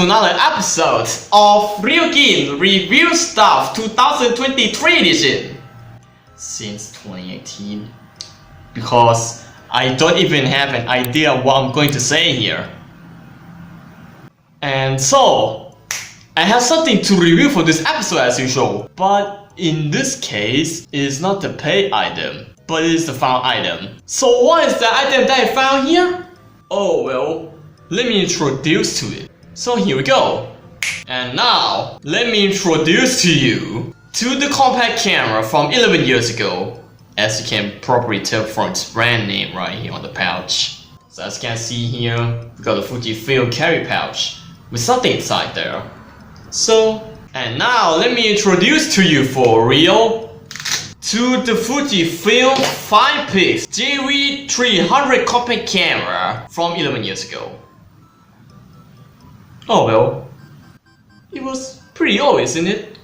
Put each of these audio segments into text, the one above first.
another episode of Ryukin Review Stuff 2023 edition. Since 2018, because I don't even have an idea what I'm going to say here. And so, I have something to review for this episode as usual, but in this case, it is not the paid item, but it is the found item. So what is the item that I found here? Oh well, let me introduce to it. So here we go. And now, let me introduce to you to the compact camera from 11 years ago. As you can probably tell from its brand name right here on the pouch. So as you can see here, we got a Fujifilm carry pouch with something inside there. So, and now let me introduce to you for real to the Fujifilm FinePix JV300 compact camera from 11 years ago. Oh well, it was pretty obvious, isn't it?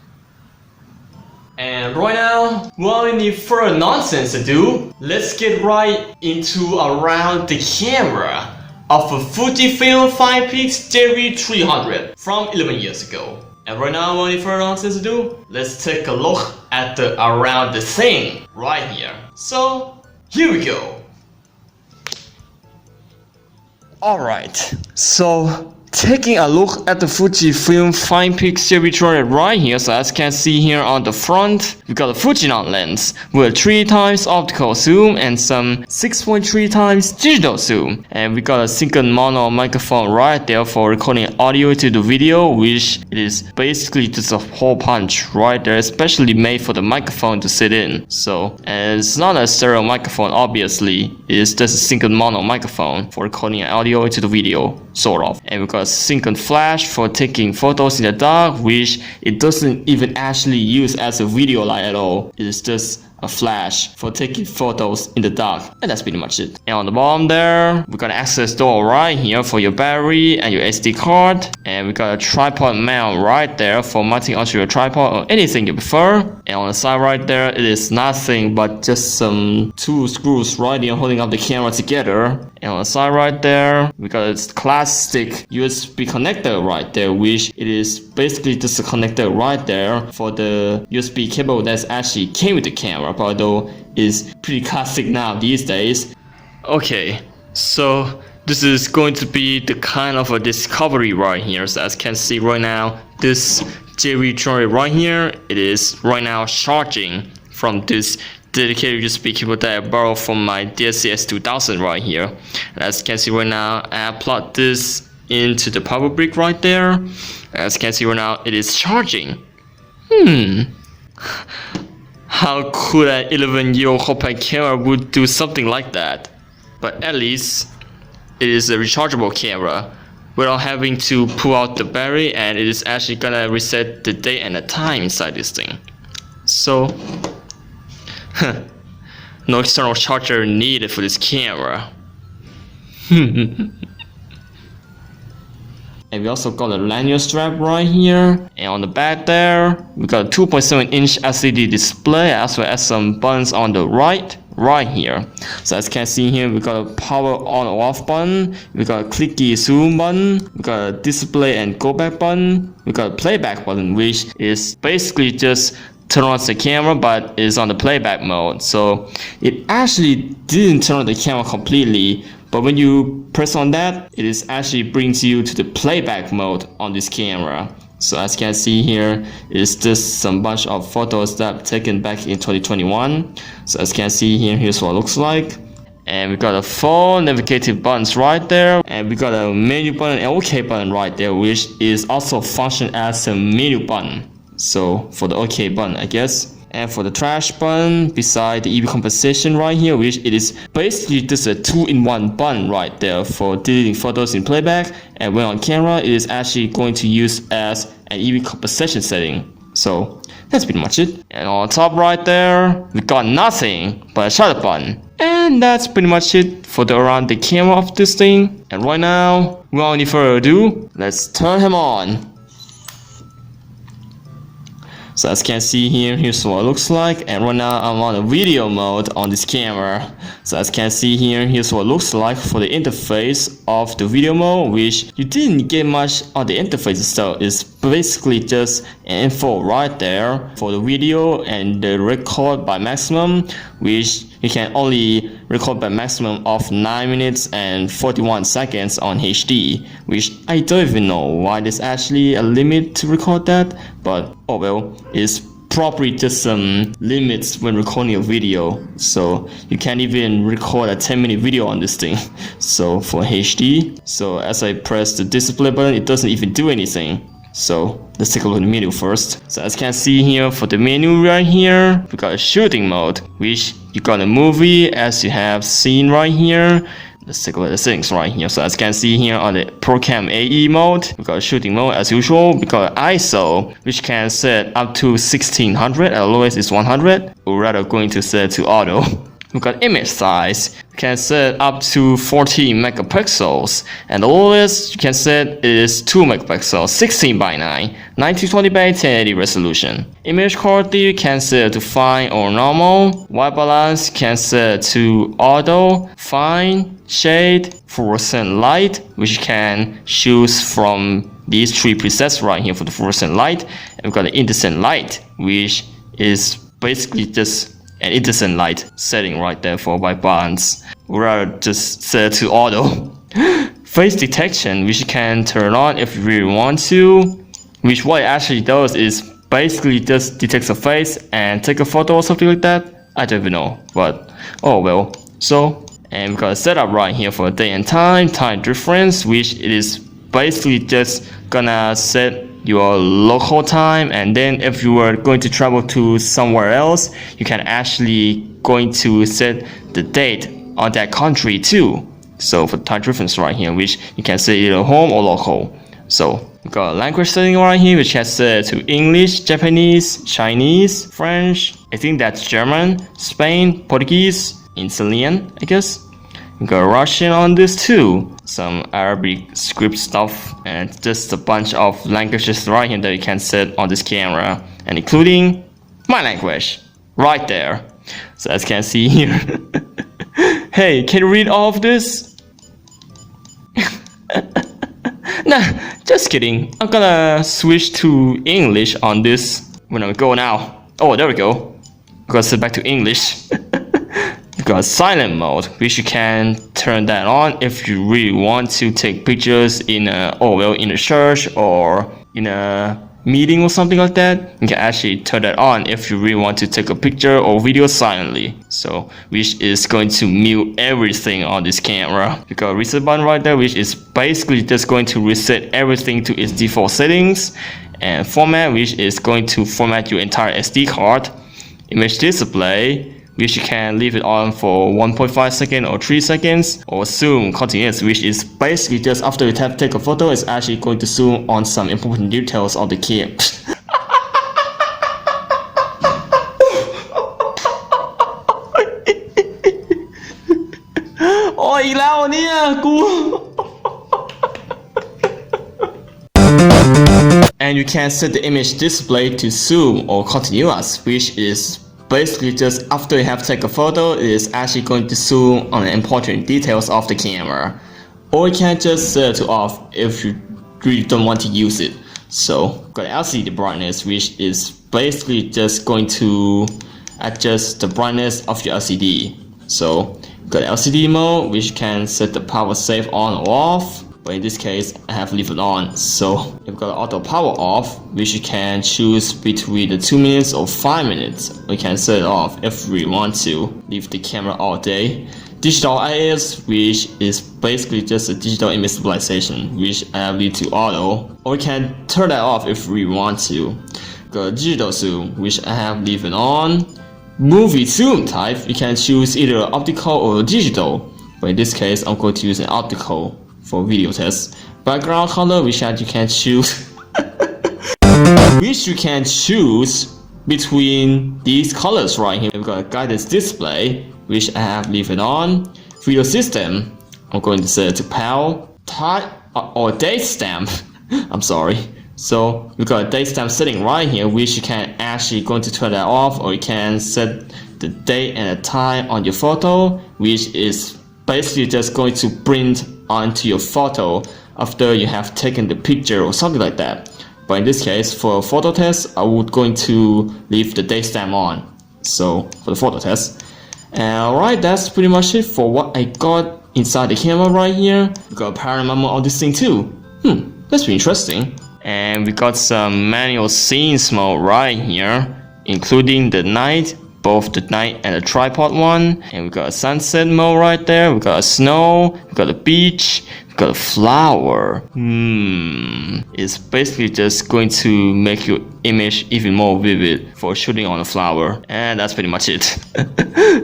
And right now, without any further nonsense to do, let's get right into around the camera of a Fujifilm FinePix JV300 from 11 years ago. And right now, without any further nonsense to do, let's take a look at the around the thing right here. So, here we go. Alright, so taking a look at the Fujifilm FinePix JV300 right here, so as you can see here on the front, we got a Fujinon lens with 3x optical zoom and some 6.3x digital zoom. And we got a single mono microphone right there for recording audio to the video, which it is basically just a hole punch right there, especially made for the microphone to sit in. So, and it's not a stereo microphone obviously, it's just a single mono microphone for recording audio to the video, sort of. And we got a single flash for taking photos in the dark, which it doesn't even actually use as a video light at all. It is just a flash for taking photos in the dark, and that's pretty much it. And on the bottom there, we got an access door right here for your battery and your SD card, and we got a tripod mount right there for mounting onto your tripod or anything you prefer. And on the side right there, it is nothing but just some two screws right here holding up the camera together. And on the side right there, we got a classic USB connector right there, which it is basically just a connector right there for the USB cable that's actually came with the camera, but although is pretty classic now these days. Okay, so this is going to be the kind of a discovery right here. So as you can see right now, this JV300 right here, it is right now charging from this dedicated USB cable that I borrowed from my DSCS 2000 right here. And as you can see right now, I plug this into the power brick right there. As you can see right now, it is charging. How could an 11-year-old compact camera would do something like that? But at least it is a rechargeable camera without having to pull out the battery, and it is actually gonna reset the date and the time inside this thing. So no external charger needed for this camera. And we also got a lanyard strap right here, and on the back there we got a 2.7-inch LCD display as well as some buttons on the right here. So as you can see here, we got a power on or off button, we got a clicky zoom button, we got a display and go back button, we got a playback button, which is basically just turn on the camera but is on the playback mode. So it actually didn't turn on the camera completely, but when you press on that, it is actually brings you to the playback mode on this camera. So as you can see here, it's just some bunch of photos that I've taken back in 2021. So as you can see here, here's what it looks like. And we got a 4 navigative buttons right there, and we got a menu button and OK button right there, which is also function as a menu button. So for the OK button, I guess. And for the trash button beside the EV composition right here, which it is basically just a 2-in-1 button right there for deleting photos in playback, and when on camera it is actually going to use as an EV composition setting. So that's pretty much it. And on top right there, we got nothing but a shutter button. And that's pretty much it for the around the camera of this thing. And right now, without any further ado, let's turn him on. So as you can see here, here's what it looks like. And right now I'm on a video mode on this camera. So as you can see here, here's what it looks like for the interface of the video mode, which you didn't get much on the interface itself. It's basically just an info right there for the video and the record by maximum, which you can only record by maximum of 9 minutes and 41 seconds on HD, which I don't even know why there's actually a limit to record that, but oh well, it's probably just some limits when recording a video, so you can't even record a 10-minute video on this thing. So for HD, so as I press the display button, it doesn't even do anything. So let's take a look at the menu first. So as you can see here, for the menu right here, we got a shooting mode, which you got a movie as you have seen right here. Let's take a look at the settings right here. So as you can see here on the ProCam AE mode, we got a shooting mode as usual. We got ISO, which can set up to 1600, at lowest is 100. We're rather going to set to auto. We got image size, you can set up to 14 megapixels, and the lowest you can set is 2 megapixels, 16 by 9, 1920 by 1080 resolution. Image quality you can set to fine or normal. White balance can set to auto, fine, shade, fluorescent light, which you can choose from these 3 presets right here for the fluorescent light. And we've got the indecent light, which is basically just an indecent light setting right there for white balance. We'll rather just set to auto. Face detection, which you can turn on if you really want to, which what it actually does is basically just detects a face and take a photo or something like that. I don't even know, but oh well. So, and we've got a setup right here for day and time difference, which it is basically just gonna set your local time, and then if you are going to travel to somewhere else, you can actually going to set the date on that country too. So for time difference right here, which you can set either home or local. So we got a language setting right here, which has set to English, Japanese, Chinese, French, I think that's German, Spain, Portuguese, Italian, I guess. We got Russian on this too, some Arabic script stuff, and just a bunch of languages right here that you can set on this camera, and including my language right there. So as you can see here, hey, can you read all of this? Nah, just kidding. I'm gonna switch to English on this when I go now. Oh, there we go. I'm gonna set back to English. You got silent mode, which you can turn that on if you really want to take pictures in a church or in a meeting or something like that. You can actually turn that on if you really want to take a picture or video silently. So, which is going to mute everything on this camera. You got a reset button right there, which is basically just going to reset everything to its default settings. And format, which is going to format your entire SD card. Image display, which you can leave it on for 1.5 seconds or 3 seconds, or zoom continuous, which is basically just after you take a photo, it's actually going to zoom on some important details of the cam. โอ้ยอีกแล้วเนี่ยกู And you can set the image display to zoom or continuous, which is basically just after you have taken a photo, it is actually going to zoom on the important details of the camera. Or you can just set it to off if you really don't want to use it. So, got LCD brightness, which is basically just going to adjust the brightness of your LCD. So, got LCD mode, which can set the power save on or off. But in this case, I have leave it on. So you've got auto power off, which you can choose between the 2 minutes or 5 minutes. You can set it off if you want to leave the camera all day. Digital IS, which is basically just a digital image stabilization, which I have leave to auto. Or you can turn that off if you want to. Got digital zoom, which I have leave it on. Movie zoom type, you can choose either optical or digital. But in this case, I'm going to use an optical for video test. Background color, which you can choose which you can choose between these colors right here. We've got a guidance display, which I have leave it on. Video system, I'm going to set it to PAL. Time or date stamp I'm sorry. So we got a date stamp setting right here, which you can actually going to turn that off, or you can set the date and the time on your photo, which is basically just going to print onto your photo after you have taken the picture or something like that. But in this case, for a photo test, I would going to leave the date stamp on. So for the photo test. And alright, that's pretty much it for what I got inside the camera right here. We got a panorama on this thing too. That's pretty interesting. And we got some manual scenes mode right here, including the night, both the night and the tripod one. And we got a sunset mode right there. We got a snow, we got a beach, we got a flower. It's basically just going to make your image even more vivid for shooting on a flower. And that's pretty much it.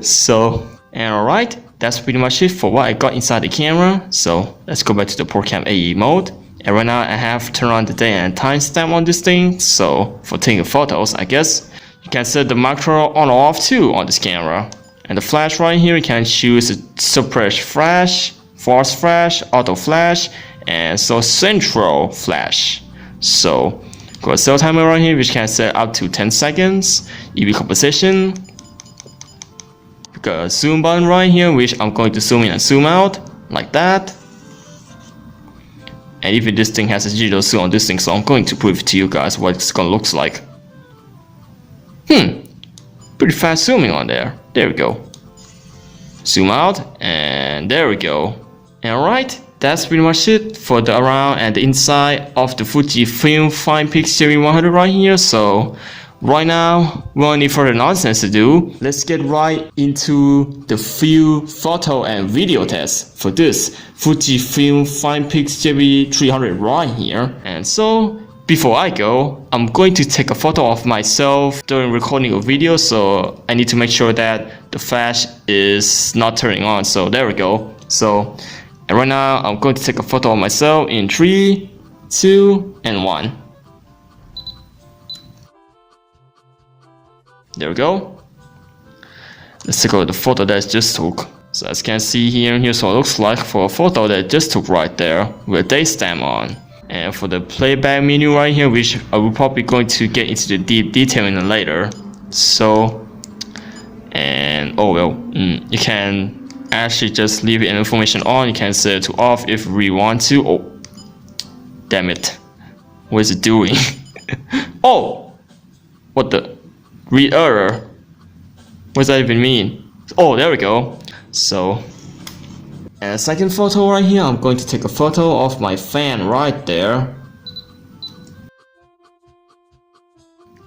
So, and alright, that's pretty much it for what I got inside the camera. So let's go back to the ProCam AE mode. And right now I have turned on the date and timestamp on this thing. So for taking photos, I guess you can set the macro on or off too on this camera. And the flash right here, you can choose a suppress flash, force flash, auto flash, and so central flash. So got a cell timer right here, which can set up to 10 seconds. EV composition. We got a zoom button right here, which I'm going to zoom in and zoom out like that. And even this thing has a digital zoom on this thing, so I'm going to prove to you guys what it's gonna look like. Pretty fast zooming on there. There we go. Zoom out, and there we go. Alright, that's pretty much it for the around and the inside of the Fujifilm FinePix JV300 right here. So right now, we don't need further nonsense to do. Let's get right into the few photo and video tests for this Fujifilm FinePix JV300 right here. And so before I go, I'm going to take a photo of myself during recording a video, so I need to make sure that the flash is not turning on. So there we go. So and right now I'm going to take a photo of myself in 3, 2, and 1. There we go. Let's take a look at the photo that I just took. So as you can see here, here's what it looks like for a photo that I just took right there with a date stamp on. And for the playback menu right here, which I will probably going to get into the deep detail in later. So, and oh well, you can actually just leave the information on. You can set it to off if we want to. Oh, damn it! What is it doing? Oh, what the? Read error. What does that even mean? Oh, there we go. So, and a second photo right here, I'm going to take a photo of my fan right there.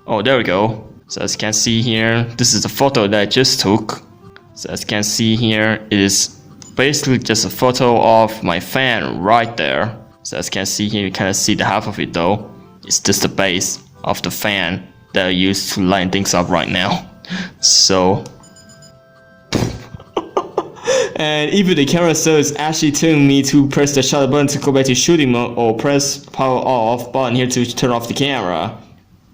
Oh, there we go. So as you can see here, this is the photo that I just took. So as you can see here, it is basically just a photo of my fan right there. So as you can see here, you kind of see the half of it though. It's just the base of the fan that I use to line things up right now. So and even the camera is actually telling me to press the shutter button to go back to shooting mode, or press power off button here to turn off the camera.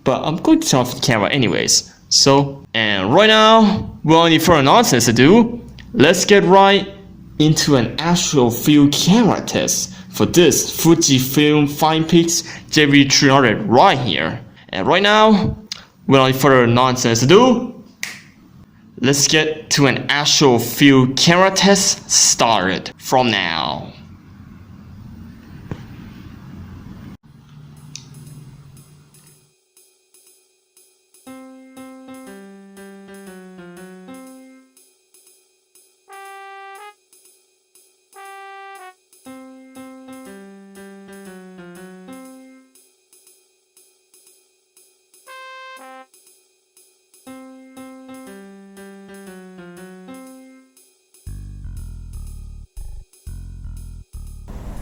But I'm going to turn off the camera anyways. So, and right now, we don't need further nonsense to do. Let's get right into an actual field camera test for this Fujifilm FinePix JV300 right here. And right now, we don't need further nonsense to do. Let's get to an actual field camera test started from now.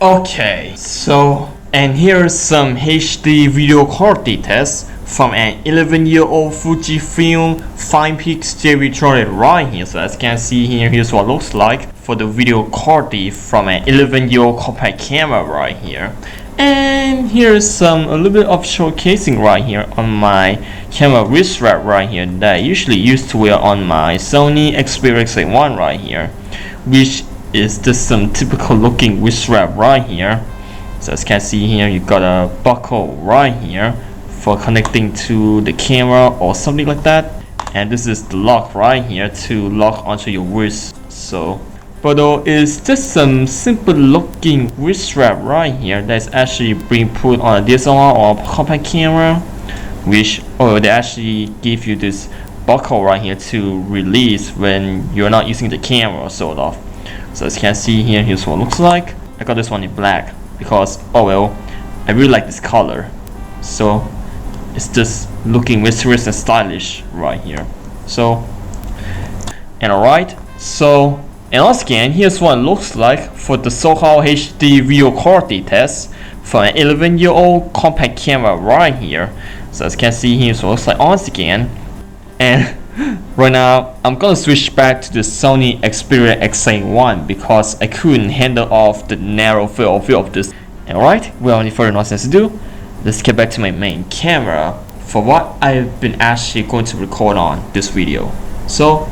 Okay, so and here's some HD video quality tests from an 11-year-old Fujifilm FinePix JV300 right here. So as you can see here, here's what it looks like for the video quality from an 11-year-old compact camera right here. And here's a little bit of showcasing right here on my camera wrist strap right here that I usually used to wear on my Sony Xperia X1 right here, which is just some typical looking wrist strap right here. So as you can see here, you got a buckle right here for connecting to the camera or something like that. And this is the lock right here to lock onto your wrist. So, but though it's just some simple looking wrist strap right here that's actually being put on a DSLR or a compact camera, which they actually give you this buckle right here to release when you're not using the camera, sort of. So as you can see here, here's what it looks like. I got this one in black because I really like this color. So it's just looking mysterious and stylish right here. So, and alright, so, and once again, here's what it looks like for the so-called HD video quality test for an 11-year-old compact camera right here. So as you can see, here's what it looks like once again. And right now, I'm gonna switch back to the Sony Xperia X1 because I couldn't handle off the narrow field of view of this. Alright, without any further nonsense to do, let's get back to my main camera for what I've been actually going to record on this video. So,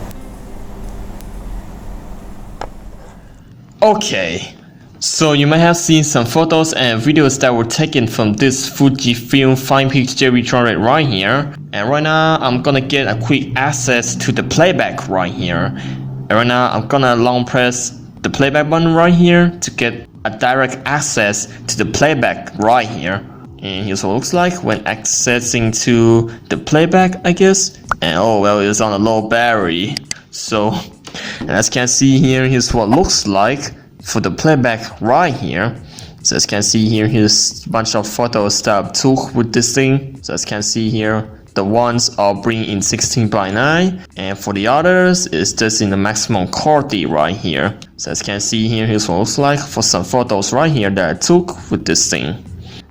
okay, so you might have seen some photos and videos that were taken from this Fujifilm FinePix JV300 right here. And right now, I'm gonna get a quick access to the playback right here. And right now, I'm gonna long press the playback button right here to get a direct access to the playback right here. And here's what it looks like when accessing to the playback, I guess. And it's on a low battery. So, and as you can see here, here's what it looks like for the playback right here. So as you can see here, here's a bunch of photos that I took with this thing. So as you can see here, the ones are bring in 16:9, and for the others, it's just in the maximum quality right here. So as you can see here, here's what it looks like for some photos right here that I took with this thing.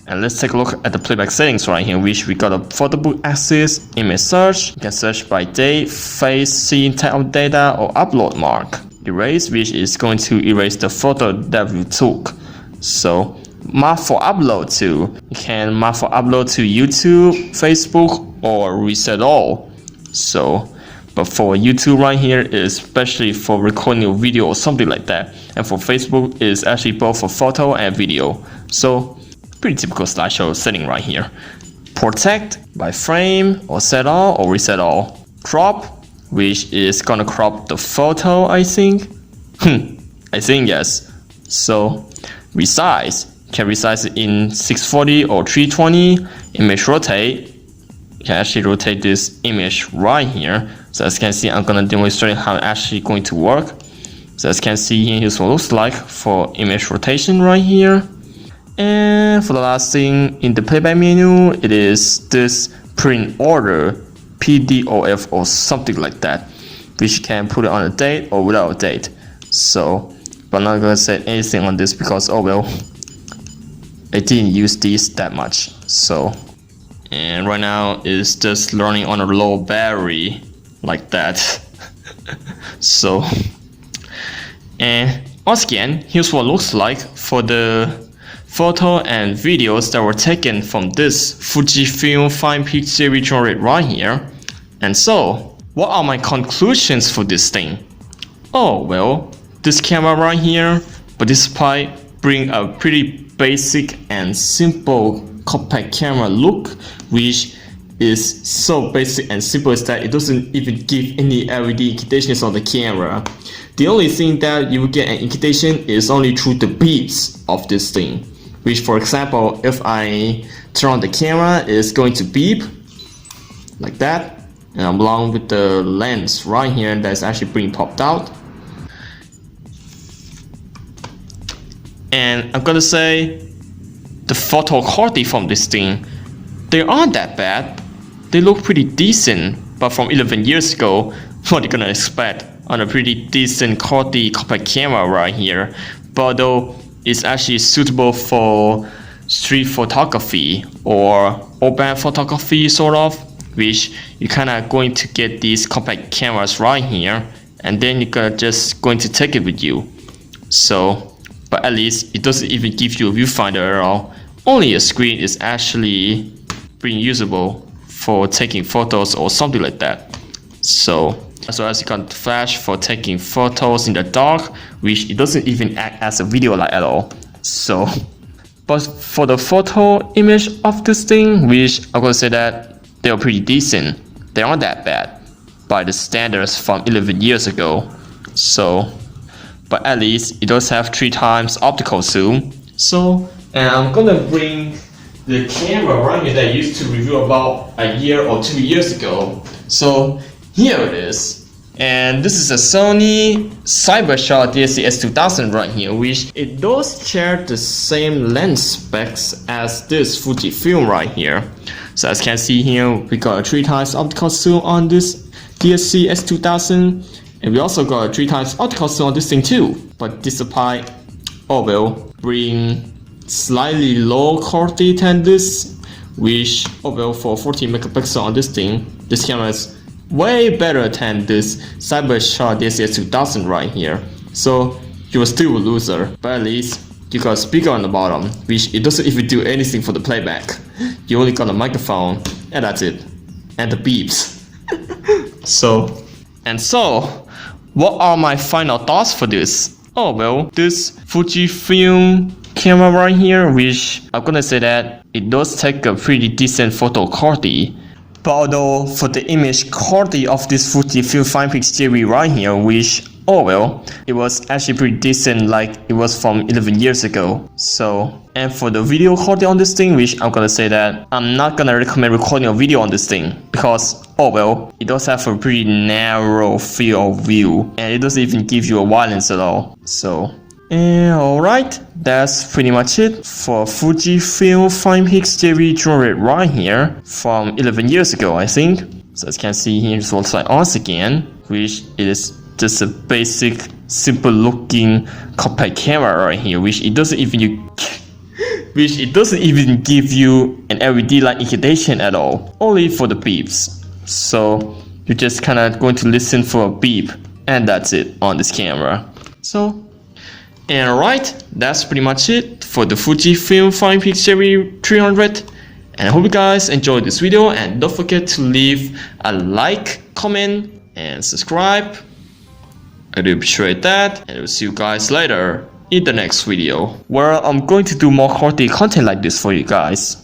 And let's take a look at the playback settings right here, which we got a photo book access, image search. You can search by date, face, scene, type of data, or upload mark. Erase, which is going to erase the photo that we took. So mark for upload to. You can mark for upload to YouTube, Facebook, or reset all. So, but for YouTube right here is especially for recording a video or something like that. And for Facebook is actually both for photo and video. So pretty typical slideshow setting right here. Protect by frame or set all or reset all. Crop, which is gonna crop the photo, I think. I think yes. So resize, can resize it in 640 or 320. Image rotate, you can actually rotate this image right here. So as you can see, I'm gonna demonstrate how it's actually going to work. So as you can see here, here's what it looks like for image rotation right here. And for the last thing in the playback menu, it is this print order, PDOF or something like that, which you can put it on a date or without a date. So, but I'm not gonna say anything on this because I didn't use these that much. So, and right now it's just running on a low battery like that. So, and once again, here's what it looks like for the photo and videos that were taken from this Fujifilm FinePix JV300 right here. And so, what are my conclusions for this thing? This camera right here, but this pipe bring a pretty basic and simple compact camera look, which is so basic and simple is that it doesn't even give any LED indications on the camera. The only thing that you will get an indication is only through the beeps of this thing. Which, for example, if I turn on the camera, it's going to beep like that, and along with the lens right here that's actually being popped out. And I'm gonna say the photo quality from this thing, they aren't that bad. They look pretty decent, but from 11 years ago, what are you gonna expect on a pretty decent quality compact camera right here? But though it's actually suitable for street photography or urban photography sort of, which you kinda going to get these compact cameras right here, and then you're just going to take it with you. So, but at least it doesn't even give you a viewfinder at all. Only a screen is actually being usable for taking photos or something like that. So, as well as you got flash for taking photos in the dark, which it doesn't even act as a video light at all. So, But for the photo image of this thing, which I'm gonna say that they are pretty decent. They aren't that bad by the standards from 11 years ago. So, but at least it does have 3 times optical zoom. So, and I'm gonna bring the camera right here that I used to review about a year or 2 years ago. So here it is. And this is a Sony Cybershot DSC S2000 right here, which it does share the same lens specs as this Fujifilm right here. So as you can see here, we got a 3 times optical zoom on this DSC S2000, and we also got a 3 times optical zoom on this thing too. But this supply, bring slightly lower quality than this, which for 14 megapixel on this thing, this camera is way better than this Cybershot DSC S2000 right here. So you are still a loser, but at least you got a speaker on the bottom, which it doesn't even do anything for the playback. You only got a microphone, and that's it, and the beeps. So what are my final thoughts for this? This Fujifilm camera right here, which I'm gonna say that it does take a pretty decent photo quality. But although for the image quality of this Fujifilm FinePix JV right here, which it was actually pretty decent, like it was from 11 years ago. So, and for the video quality on this thing, which I'm gonna say that I'm not gonna recommend recording a video on this thing, because it does have a pretty narrow field of view, and it doesn't even give you a wide lens at all. So, and alright, that's pretty much it for Fujifilm FinePix JV300 right here from 11 years ago, I think. So as you can see here, this looks like once again, which it is just a basic, simple looking compact camera right here, which it doesn't even give you an LED light indication at all, only for the beeps. So you're just kind of going to listen for a beep, and that's it on this camera. So, and alright, that's pretty much it for the Fujifilm FinePix JV300. And I hope you guys enjoyed this video, and don't forget to leave a like, comment, and subscribe. I do appreciate that, and I will see you guys later in the next video, where I'm going to do more quality content like this for you guys.